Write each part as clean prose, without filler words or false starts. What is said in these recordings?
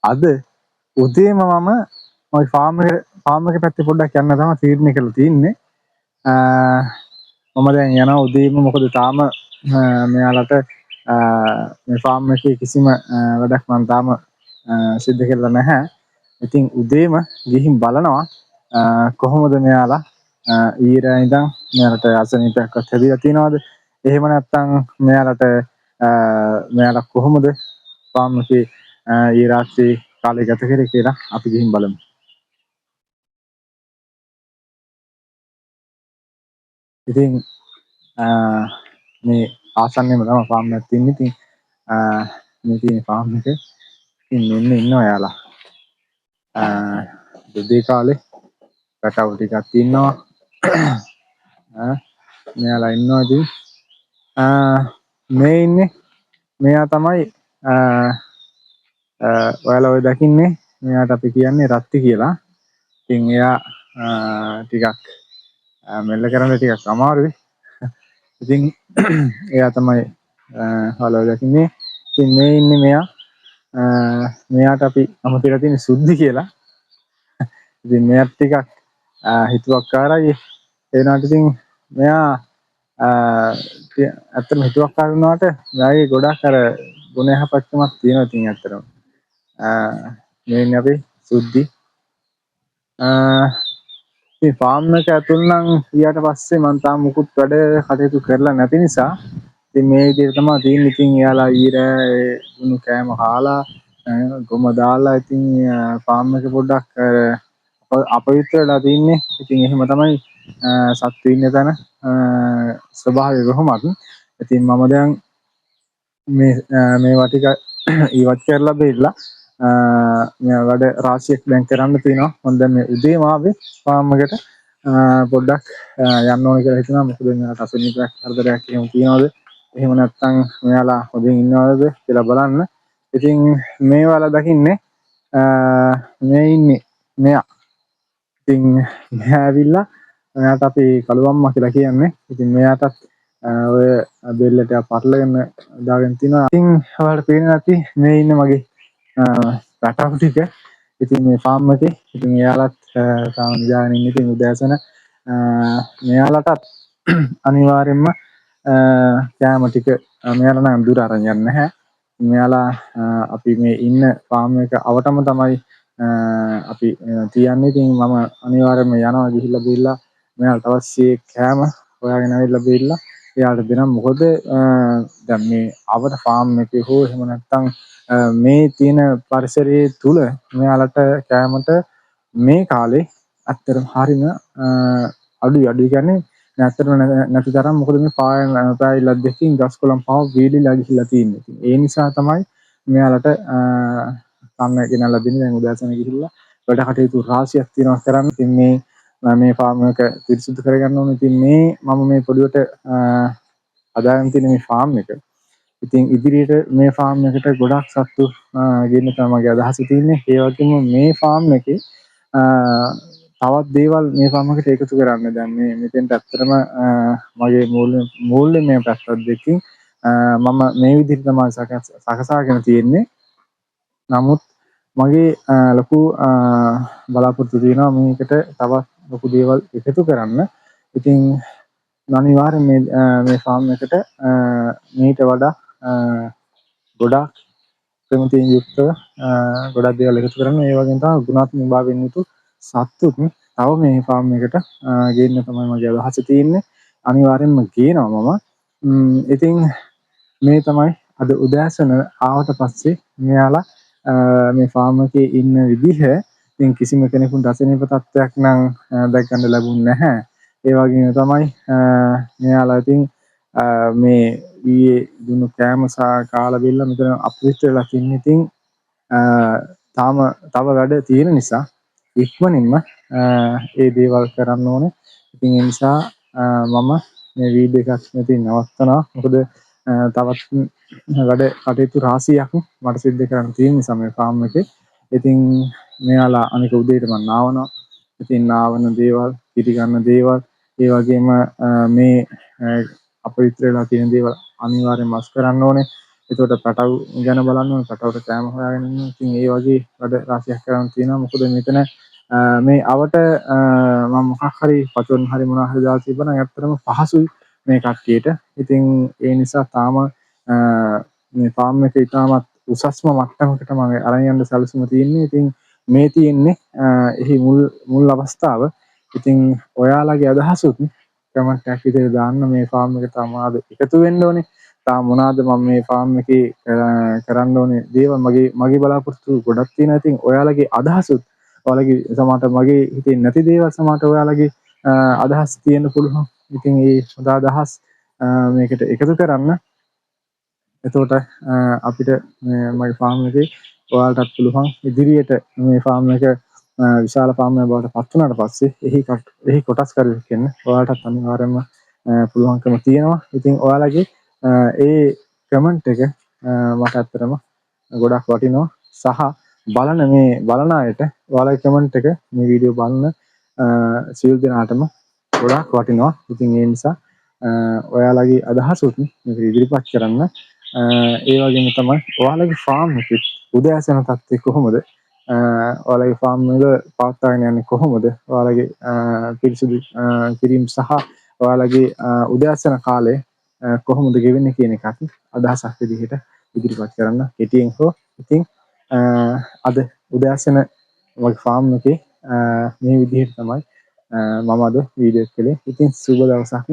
අද උදේම මම ওই ෆාම් එකේ පැත්තේ පොඩ්ඩක් යන්න තමයි තීරණය කරලා තියෙන්නේ. මම දැන් යනවා උදේම මොකද තාම මෙයාලට මේ ෆාම් එකේ කිසිම වැඩක් මම තාම සිද්ධ කරලා නැහැ. ඉතින් උදේම ගිහින් බලනවා කොහොමද මෙයාලා ඊරා ඉඳන් මෙයාලට අසනීපයක්වත් හැදිලා තියෙනවද? එහෙම නැත්නම් මෙයාලා කොහොමද ෆාම් එකේ ඊ රාත්‍රී කාලය ගත කරේ කියලා අපි ගිහින් බලමු. ඉතින් මේ ආසන්නයේම තමයි ෆාම් එකක් තියෙන්නේ. ඉතින් මේ තියෙන ෆාම් එක ඉතින් මෙන්න ඉන්නවා යාලා. දෙදේ කාලේ රටවල් ටිකක් ඉන්නවා. මෙයාලා ඉන්නවා ඉතින් මේ ඉන්නේ මෙයා තමයි ඔයාලා ඔය දකින්නේ මෙයාට අපි කියන්නේ රත්ති කියලා. ඉතින් එයා ටිකක් මෙල්ල කරන්න ටිකක් අමාරුයි. ඉතින් එයා තමයි ඔයාලා දකින්නේ. ඉතින් මේ ඉන්නේ මෙයා. මෙයාට අපි අමතලා තියෙන සුද්ධි කියලා. ඉතින් මෙයාත් ටිකක් හිතුවක්කාරයි. ඒ වුණාට ඉතින් මෙයා ඇත්තටම හිතුවක්කාර වුණාට මෙයාගේ ගොඩක් අර ගුණ යහපත්කමක් තියෙනවා ඉතින් ඇත්තටම. මේ ඉන්නේ අපි සුද්ධි. ඉතින් ෆාම් එක ඇතුල් නම් ඊට පස්සේ මම තාම මුකුත් වැඩ කටයුතු කරලා නැති නිසා ඉතින් මේ විදිහට තමයි තියෙන්නේ. ඉතින් එයාලා ඊරෑ දුන්නු කෑම කාලා ගොම දාලා ඉතින් ෆාම් එක පොඩ්ඩක් අපවිත්‍ර වෙලා තින්නේ. ඉතින් එහෙම තමයි සත්තු ඉන්න තැන ස්වභාවය කොහොමද. ඉතින් මම දැන් මේ වටික ඉවත් කරලා බෙල්ලා මේ වැඩ රාශියක් දැන් කරන්න තියෙනවා. මම දැන් මේ උදේම ආවේ ෆාම් එකට පොඩ්ඩක් යන්න ඕනේ කියලා හිතුණා. මොකද මෙයාට අසනීපයක් හතරක් එහෙම තියනවාද? එහෙම නැත්නම් මෙයාලා හොඳින් ඉන්නවද කියලා බලන්න. ඉතින් මේ වල දකින්නේ මේ ඉන්නේ මෙයා. ඉතින් මෙයා ඇවිල්ලා මෙයාට අපි කළුවම්මා කියලා කියන්නේ. ඉතින් මෙයාටත් ඔය බෙල්ලට පටලගෙන දාගෙන තිනවා. ඉතින් ඔයාලට පේනවා ඇති මේ ඉන්නේ මගේ රටවු ටික. ඉතින් මේ ෆාම් එකේ ඉතින් එයාලත් තාම නිදාගෙන ඉන්නේ. ඉතින් උදෑසන මෙයාලටත් අනිවාර්යෙන්ම කෑම ටික මෙයාලා නම් දුර අරන් යන්නේ නැහැ. මෙයාලා අපි මේ ඉන්න ෆාම් එක අවටම තමයි අපි තියන්නේ. ඉතින් මම අනිවාර්යයෙන්ම යනවා ගිහිල්ලා බිල්ලා මෙයාලට අවශ්‍ය කෑම හොයාගෙන ආවිල්ලා බිල්ලා එයාලට දෙනම්. මොකද දැන් මේ අවර ෆාම් එකේ හෝ එහෙම නැත්නම් මේ තියෙන පරිසරයේ තුල මෙයාලට කෑමට මේ කාලේ ඇත්තටම හරිම අඩුයි කියන්නේ නැත්තටම නැති තරම්. මොකද මේ පායල් දෙකකින් ගස් කොළන් පාව වීලිලා ගිහිල්ලා තියෙන්නේ. ඉතින් ඒ නිසා තමයි මෙයාලට කන්න ගෙනල්ලා දෙන්නේ. දැන් උදෑසන ගිහිල්ලා වැඩ කටයුතු රාශියක් තියෙනවා කරන්න. ඉතින් මේ ෆාම් එක පිරිසිදු කරගන්න ඕනේ. ඉතින් මම මේ පොඩියට අදාගෙන තියෙන මේ ෆාම් එක. ඉතින් ඉදිරියට මේ ෆාම් එකට ගොඩක් සත්තු ගෙන්න තමයි මගේ අදහස තියෙන්නේ. ඒ වගේම මේ ෆාම් එකේ තවත් දේවල් මේ ෆාම් එකට එකතු කරන්න. දැන් මේ මෙතෙන්ට ඇත්තටම මගේ මූල්‍ය මේ පැත්තක් දෙකකින් මම මේ විදිහට තමයි සකසාගෙන තියෙන්නේ. නමුත් මගේ ලොකු බලාපොරොත්තු තියෙනවා මේකට තවත් ලොකු දේවල් එකතු කරන්න. ඉතින් අනිවාර්යෙන් මේ ෆාම් එකට මීට වඩා ගොඩක් ප්‍රමිතියෙන් යුක්තව ගොඩක් දේවල් එකතු කරන්න. ඒ වගේම තමයි ගුණාත්මක භාවයෙන් යුතු සත්තුත් තව මේ ෆාම් එකට ගේන්න තමයි මගේ අදහස තියෙන්නේ. අනිවාර්යෙන්ම ගේනවා මම. ඉතින් මේ තමයි අද උදෑසන ආවට පස්සේ මෙයාලා මේ ෆාම් එකේ ඉන්න විදිහ. ඉතින් කිසිම කෙනෙකුට අසනීප තත්ත්වයක් නම් දැක් ගන්න ලැබුණේ නැහැ. ඒ වගේම තමයි මෙයාලා ඉතින් මේ ඊයේ දුන්නු කෑම කාලා බිල්ල මෙතන අප්විස්ට් වෙලා තින්නේ. ඉතින් තාම තව වැඩ තියෙන නිසා ඉක්මනින්ම ඒ දේවල් කරන්න ඕනේ. ඉතින් ඒ නිසා මම මේ වීඩියෝ එකක් මෙතන නවත්තනවා. මොකද තවත් වැඩ කටයුතු රාශියක් මට සිද්ධ කරන්න තියෙන නිසා මේ ෆාම් එකේ. ඉතින් මෙයාලා අනික උදේට මම නාවනවා. ඉතින් නාවන දේවල්, පිටි ගන්න දේවල්, ඒ වගේම මේ අපවිත්‍ර වෙලා තියෙන දේවල් අනිවාර්යෙන් මස් කරන්න ඕනේ. එතකොට පැටව් ගැන බලන්න ඕනේ. පැටවට කෑම හොයාගෙන ඉන්න. ඉතින් ඒ වගේ වැඩ රාශියක් කරන් තියෙනවා. මොකද මෙතන මේ අවට මම මොකක් හරි පචොන් හරි මොනවා හරි දාලා තිබ්බනම් ඇත්තටම පහසුයි මේ කට්ටියට. ඉතින් ඒ නිසා තාම මේ ෆාම් එක ඉතාමත් උසස්ම මට්ටමකට මම අරන් යන්න සැලසුම තියෙන්නේ. ඉතින් මේ තියෙන්නේ එහි මුල් අවස්ථාව. ඉතින් ඔයාලගේ අදහසුත් කමෙන්ට් එකක් විදිහට දාන්න. මේ ෆාම් එක තමාද එකතු වෙන්න ඕනේ. තාම මොනවාද මම මේ ෆාම් එකේ කරන්න ඕනේ දේවල් මගේ බලාපොරොත්තු ගොඩක් තියෙනවා. ඉතින් ඔයාලගේ අදහසුත් ඔයාලගේ සමහරට මගේ හිතේ නැති දේවල් සමහරට ඔයාලගේ අදහස් තියෙන්න පුළුවන්. ඉතින් ඒ හොඳ අදහස් මේකට එකතු කරන්න. එතකොට අපිට මගේ ෆාම් එකේ ඔයාලටත් පුළුවන් ඉදිරියට මේ ෆාම් එක විශාල ෆාම් එකක් බවට පත් වුණාට පස්සේ එහි කොටස් කරුවෙක් වෙන්න ඔයාලටත් අනිවාර්යයෙන්ම පුළුවන්කම තියෙනවා. ඉතින් ඔයාලගේ ඒ කමෙන්ට් එක මට ඇත්තටම ගොඩක් වටිනවා. සහ බලන අයට ඔයාලගේ කමෙන්ට් එක මේ වීඩියෝ බලන සියලු දෙනාටම ගොඩක් වටිනවා. ඉතින් ඒ නිසා ඔයාලගේ අදහසුත් මේක ඉදිරිපත් කරන්න. ඒ වගේම තමයි ඔයාලගේ ෆාම් එකේ උදෑසන තත්ත්වය කොහොමද? ඔයාලගේ ෆාම් එක පවත්වාගෙන යන්නේ කොහොමද? ඔයාලගේ පිරිසිදු කිරීම සහ ඔයාලගේ උදෑසන කාලය කොහොමද ගෙවෙන්නේ කියන එකත් අදහසක් විදිහට ඉදිරිපත් කරන්න කෙටියෙන් හෝ. ඉතින් අද උදෑසන මගේ ෆාම් එකේ මේ විදිහට තමයි මම අද වීඩියෝ එක කළේ. ඉතින් සුබ දවසක්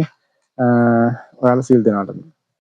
ඔයාලා සියලු දෙනාටම.